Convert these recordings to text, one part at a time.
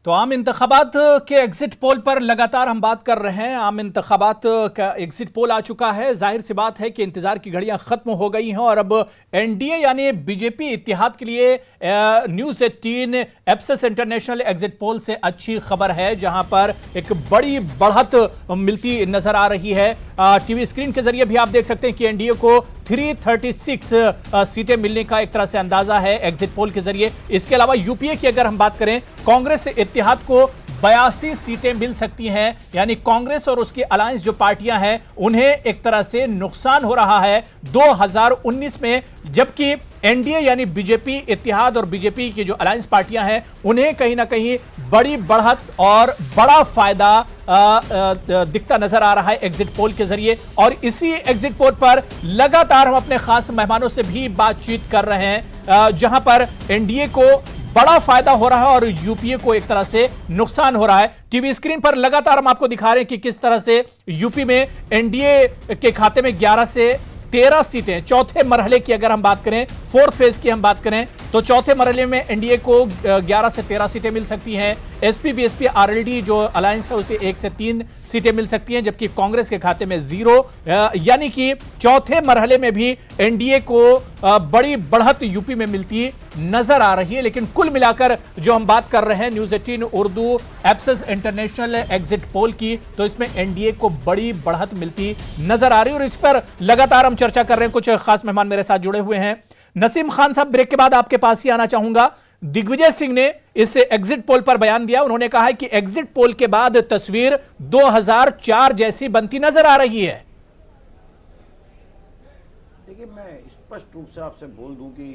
तो आम इंतखाबात के एग्जिट पोल पर लगातार हम बात कर रहे हैं। आम इंतखाबात का एग्जिट पोल आ चुका है। जाहिर सी बात है कि इंतजार की घड़ियां खत्म हो गई हैं और अब एनडीए यानी बीजेपी इत्तेहाद के लिए न्यूज़ 18 एप्सिस इंटरनेशनल एग्जिट पोल से अच्छी खबर है, जहां पर एक बड़ी बढ़त मिलती नजर आ रही है। टीवी स्क्रीन के जरिए भी आप देख सकते हैं कि एनडीए को 336 सीटें मिलने का एक तरह से अंदाजा है एग्जिट पोल के जरिए। इसके अलावा यूपीए की अगर हम बात करें, कांग्रेस इत्तेहाद को 82 सीटें मिल सकती हैं, यानी कांग्रेस और उसकी अलायंस जो पार्टियां हैं उन्हें एक तरह से नुकसान हो रहा है 2019 में, जबकि एनडीए यानी बीजेपी इत्तेहाद और बीजेपी की जो अलायंस पार्टियां हैं उन्हें कहीं ना कहीं बड़ी बढ़त और बड़ा फायदा दिखता नजर आ रहा है एग्जिट पोल के जरिए। और इसी एग्जिट पोल पर लगातार हम अपने खास मेहमानों से भी बातचीत कर रहे हैं, जहां पर एनडीए को बड़ा फायदा हो रहा है और यूपीए को एक तरह से नुकसान हो रहा है। टीवी स्क्रीन पर लगातार हम आपको दिखा रहे हैं कि किस तरह से यूपी में एनडीए के खाते में 11 से 13 सीटें, चौथे मरहले की अगर हम बात करें, फोर्थ फेज की हम बात करें, तो चौथे मरहले में एनडीए को 11 से 13 सीटें मिल सकती हैं। एसपी बीएसपी आरएलडी जो अलायंस है उसे 1 से 3 सीटें मिल सकती हैं, जबकि कांग्रेस के खाते में 0, यानी कि चौथे मरहले में भी एनडीए को बड़ी बढ़त यूपी में मिलती नजर आ रही है। लेकिन कुल मिलाकर जो हम बात कर रहे हैं news 18 Urdu एप्सिस international exit poll की, तो इसमें एनडीए को बड़ी बढ़त मिलती नजर आ रही है और इस पर लगातार हम चर्चा कर रहे हैं। कुछ खास मेहमान मेरे साथ जुड़े हुए हैं। नसीम खान साहब, ब्रेक के बाद आपके पास ही आना चाहूंगा। दिग्विजय सिंह ने इस एग्जिट पोल पर बयान दिया। उन्होंने कहा है कि एग्जिट पोल के बाद तस्वीर 2004 जैसी बनती नजर आ रही है। देखिए, मैं स्पष्ट रूप से आपसे बोल दूं कि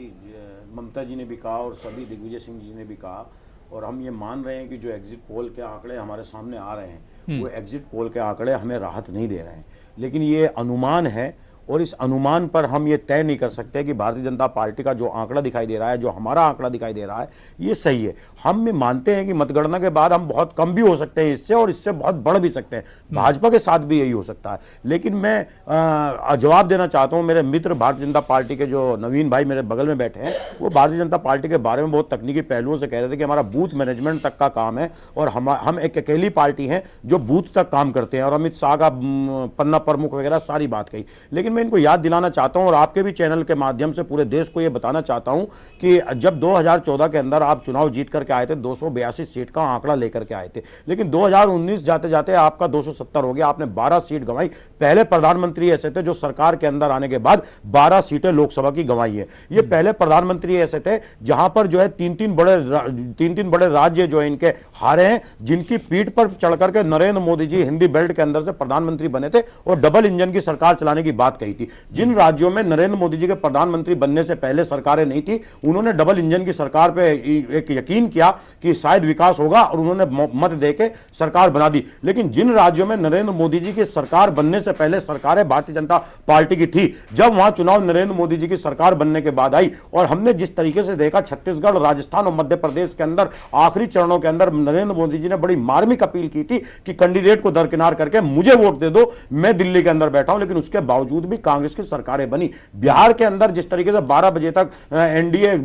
ममता जी ने भी कहा और सभी दिग्विजय सिंह जी ने भी कहा, और हम ये मान रहे हैं कि जो एग्जिट पोल के आंकड़े हमारे सामने आ रहे हैं वो एग्जिट पोल के आंकड़े हमें राहत नहीं दे रहे हैं, लेकिन ये अनुमान है और इस अनुमान पर हम ये तय नहीं कर सकते कि भारतीय जनता पार्टी का जो आंकड़ा दिखाई दे रहा है, जो हमारा आंकड़ा दिखाई दे रहा है, ये सही है। हम ये मानते हैं कि मतगणना के बाद हम बहुत कम भी हो सकते हैं इससे, और इससे बहुत बढ़ भी सकते हैं। भाजपा के साथ भी यही हो सकता है। लेकिन मैं जवाब देना चाहता हूं, मेरे मित्र भारतीय जनता पार्टी के जो नवीन भाई मेरे बगल में बैठे हैं, वो भारतीय जनता पार्टी के बारे में बहुत तकनीकी पहलुओं से कह रहे थे कि हमारा बूथ मैनेजमेंट तक का काम है और हम एक अकेली पार्टी हैं जो बूथ तक काम करते हैं, और अमित शाह का पन्ना प्रमुख वगैरह सारी बात कही। लेकिन मैं इनको याद दिलाना चाहता हूं और आपके भी चैनल के माध्यम से पूरे देश को यह बताना चाहता हूं कि जब 2014 के अंदर आप चुनाव जीत करके आए थे, 282 सीट का आंकड़ा लेकर के आए थे, लेकिन 2019 जाते जाते आपका 270 हो गया, आपने 12 सीट गंवाई। पहले प्रधानमंत्री ऐसे थे जो सरकार के अंदर आने के बाद 12 सीटें लोकसभा की गंवाई है। ये पहले प्रधानमंत्री ऐसे थे जहां पर जो है तीन तीन बड़े राज्य जो है इनके हारे हैं, जिनकी पीठ पर चढ़कर के नरेंद्र मोदी जी हिंदी बेल्ट के अंदर से प्रधानमंत्री बने थे और डबल इंजन की सरकार चलाने की बात कही थी। जिन राज्यों में नरेंद्र मोदी जी के प्रधानमंत्री बनने से पहले सरकारें नहीं थी, उन्होंने डबल इंजन की सरकार पे एक यकीन किया कि शायद विकास होगा और उन्होंने मत देके सरकार बना दी। लेकिन जिन राज्यों में नरेंद्र मोदी जी की सरकार बनने से पहले सरकारें भारतीय जनता पार्टी की थी, जब वहां चुनाव नरेंद्र मोदी जी की सरकार बनने के बाद आई और हमने जिस तरीके से देखा छत्तीसगढ़, राजस्थान और मध्य प्रदेश के अंदर आखिरी चरणों के अंदर नरेंद्र मोदी जी ने बड़ी मार्मिक अपील की थी कि कैंडिडेट को दरकिनार करके मुझे वोट दे दो, मैं दिल्ली के अंदर बैठा हूं, लेकिन उसके बावजूद भी कांग्रेस की सरकारें बनी। बिहार के अंदर जिस तरीके से 12 बजे तक एनडीए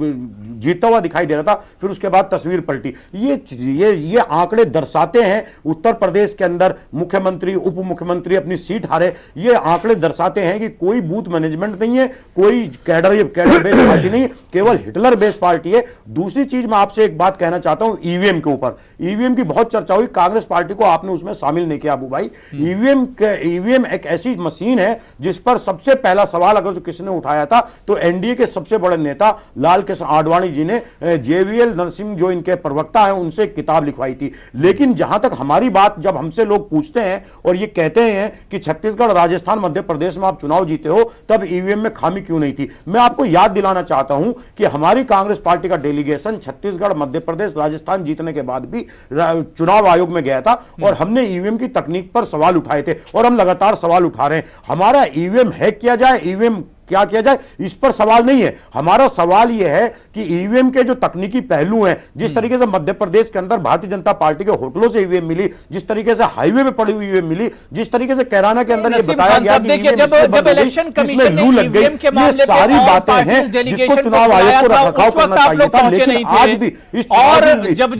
जीतता हुआ दिखाई दे रहा था, फिर उसके बाद तस्वीर पलटी। ये आंकड़े दर्शाते हैं उत्तर प्रदेश के अंदर मुख्यमंत्री, उप मुख्यमंत्री अपनी सीट हारे। ये आंकड़े दर्शाते हैं कि कोई बूथ मैनेजमेंट नहीं है, कोई कैडर बेस्ड पार्टी नहीं, केवल हिटलर बेस्ड पार्टी है। दूसरी चीज मैं आपसे एक बात कहना चाहता हूं ईवीएम के ऊपर। ईवीएम की बहुत चर्चा हुई, कांग्रेस पार्टी को आपने उसमें शामिल नहीं किया अबू भाई। ईवीएम एक ऐसी मशीन है जिस पर सबसे पहला सवाल अगर जो किसी ने उठाया था तो एनडीए के सबसे बड़े नेता लाल कृष्ण आडवाणी जी ने जेवीएल नरसिंह जो इनके प्रवक्ता हैं उनसे एक किताब लिखवाई थी। लेकिन जहां तक हमारी बात, जब हमसे लोग पूछते हैं और ये कहते हैं कि छत्तीसगढ़, राजस्थान, मध्य प्रदेश में आप चुनाव जीते हो, तब ईवीएम में खामी क्यों नहीं थी? मैं आपको याद दिलाना चाहता हूं कि हमारी कांग्रेस पार्टी का डेलीगेशन छत्तीसगढ़, मध्य प्रदेश, राजस्थान जीतने के बाद भी चुनाव आयोग में गया था और हमने ईवीएम की तकनीक पर सवाल उठाए थे और हम लगातार सवाल उठा रहे हैं। हमारा ईवीएम हैक किया जाए, ईवीएम क्या किया जाए, इस पर सवाल नहीं है। हमारा सवाल यह है कि ईवीएम के जो तकनीकी पहलू हैं, जिस तरीके से मध्य प्रदेश के अंदर भारतीय जनता पार्टी के होटलों से ईवीएम मिली, जिस तरीके से हाईवे पे पड़ी हुई ईवीएम मिली, जिस तरीके से कैराना के अंदर ये बताया गया कि जब इलेक्शन कमीशन ने ईवीएम के मामले पे सारी बातें हैं जिसको चुनाव आयोग को रखरखाव करना चाहिए था, लेकिन आज भी इस और जब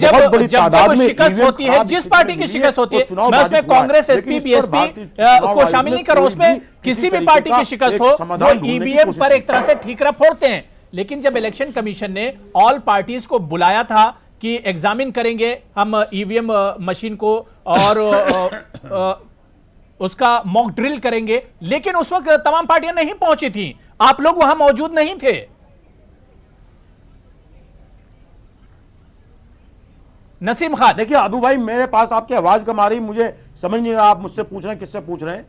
शिकस्त होती है, जिस पार्टी की शिकस्त होती है, मैं उसमें कांग्रेस, एसपी, बीएसपी को शामिल नहीं कर रहा हूं, उसमें किसी भी पार्टी की शिकस्त हो, वो ईवीएम पर एक तरह से ठीकरा फोड़ते हैं। लेकिन जब इलेक्शन कमीशन ने ऑल पार्टीज को बुलाया था कि एग्जामिन करेंगे हम ईवीएम मशीन को और उसका मॉक ड्रिल करेंगे, लेकिन उस वक्त तमाम पार्टियां नहीं पहुंची थी, आप लोग वहां मौजूद नहीं थे। नसीम खान, देखिए अबू भाई, मेरे पास आपकी आवाज कम आ रही, मुझे समझ नहीं आ रहा आप मुझसे पूछ रहे हैं, किससे पूछ रहे हैं?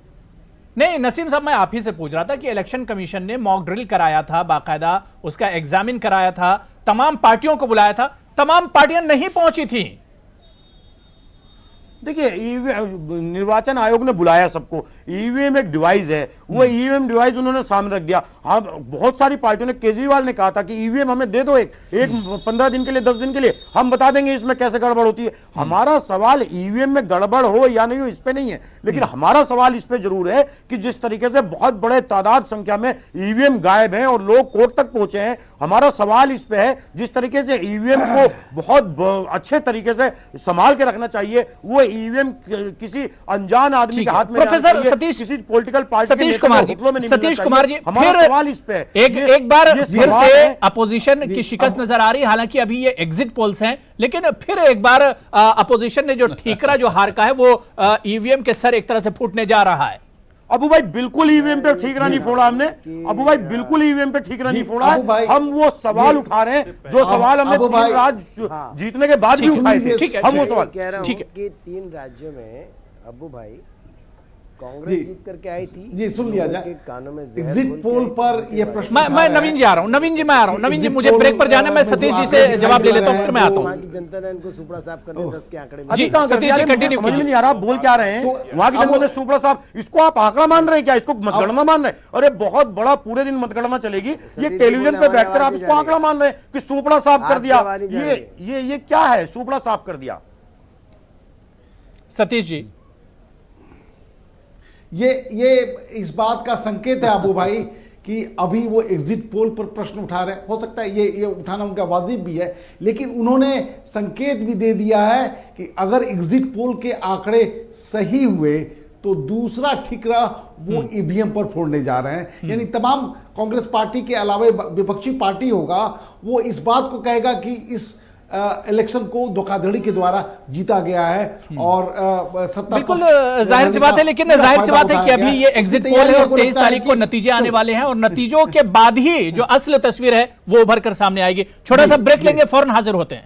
नहीं नसीम साहब, मैं आप ही से पूछ रहा था कि इलेक्शन कमीशन ने मॉक ड्रिल कराया था, बाकायदा उसका एग्जामिन कराया था, तमाम पार्टियों को बुलाया था, तमाम पार्टियां नहीं पहुंची थी। देखिए निर्वाचन आयोग ने बुलाया सबको, ईवीएम एक डिवाइस है, वो ईवीएम डिवाइस उन्होंने सामने रख दिया। हाँ, बहुत सारी पार्टियों ने, केजरीवाल ने कहा था कि ईवीएम हमें दे दो, एक 15 दिन के लिए, 10 दिन के लिए, हम बता देंगे इसमें कैसे गड़बड़ होती है। हमारा सवाल ईवीएम में गड़बड़ हो या नहीं हो इस पे नहीं है, लेकिन हमारा सवाल इस पे जरूर है कि जिस तरीके से बहुत बड़े तादाद संख्या में ईवीएम गायब हैं और लोग कोर्ट तक पहुंचे हैं, हमारा सवाल इस पे है जिस तरीके से ईवीएम को बहुत अच्छे तरीके से संभाल के रखना चाहिए, वो ईवीएम किसी अनजान आदमी के हाथ में, प्रोफेसर सतीश, किसी पॉलिटिकल पार्टी, सतीश कुमार जी, हमारा सवाल इस पे एक बार फिर से अपोजिशन की शिकस्त नजर आ रही है। हालांकि अभी ये एग्जिट पोल्स हैं, लेकिन फिर एक बार अपोजिशन ने जो ठीकरा जो हार का है वो ईवीएम के सर एक तरह से फूटने जा रहा है। अबू भाई बिल्कुल ईवीएम पे ठीकरा नहीं फोड़ा हमने, अबू भाई बिल्कुल ईवीएम पे ठीकरा नहीं फोड़ा है। हम वो सवाल उठा रहे हैं जो सवाल हमने 3 राज्य जीतने के बाद भी उठाए थे। हम वो सवाल कह रहा हूं कि 3 राज्यों में अबू भाई कांग्रेस जीत करके आई थी। जी सुन लिया जाए, कानों में एग्जिट पोल पर ये प्रश्न मैं नवीन जी आ रहा हूं, नवीन जी मैं आ रहा हूं, नवीन जी मुझे ब्रेक पर जाना है, मैं सतीश जी से जवाब ले लेता हूं, फिर मैं आता हूं। वहां की जनता ने इनको सुपड़ा साफ करने 10 के आंकड़े में जी सतीश जी कंटिन्यू समझ में नहीं आ रहा आप बोल क्या रहे हैं। वहां की जनता ने सुपड़ा साहब, इसको आप आंकड़ा मान रहे हैं क्या? इसको मतगणना मान रहे हैं? अरे बहुत बड़ा, पूरे दिन मतगणना चलेगी, ये टेलीविजन पे बैठकर आप इसको आंकड़ा मान रहे हैं कि सुपड़ा साफ कर दिया। ये क्या है, सुपड़ा साफ कर दिया? सतीश जी, ये इस बात का संकेत है अबू भाई कि अभी वो एग्जिट पोल पर प्रश्न उठा रहे हैं। हो सकता है ये उठाना उनका वाजिब भी है, लेकिन उन्होंने संकेत भी दे दिया है कि अगर एग्जिट पोल के आंकड़े सही हुए तो दूसरा ठीकरा वो ईवीएम पर फोड़ने जा रहे हैं। यानी तमाम कांग्रेस पार्टी के अलावा विपक्षी पार्टी होगा, वो इस बात को कहेगा कि इस इलेक्शन को धोखाधड़ी के द्वारा जीता गया है और बिल्कुल जाहिर सी बात है, लेकिन जाहिर सी बात है कि अभी ये एग्जिट पोल है और 23 तारीख को नतीजे आने वाले हैं और नतीजों के बाद ही जो असल तस्वीर है वो उभर कर सामने आएगी। छोटा सा ब्रेक लेंगे, फौरन हाजिर होते हैं।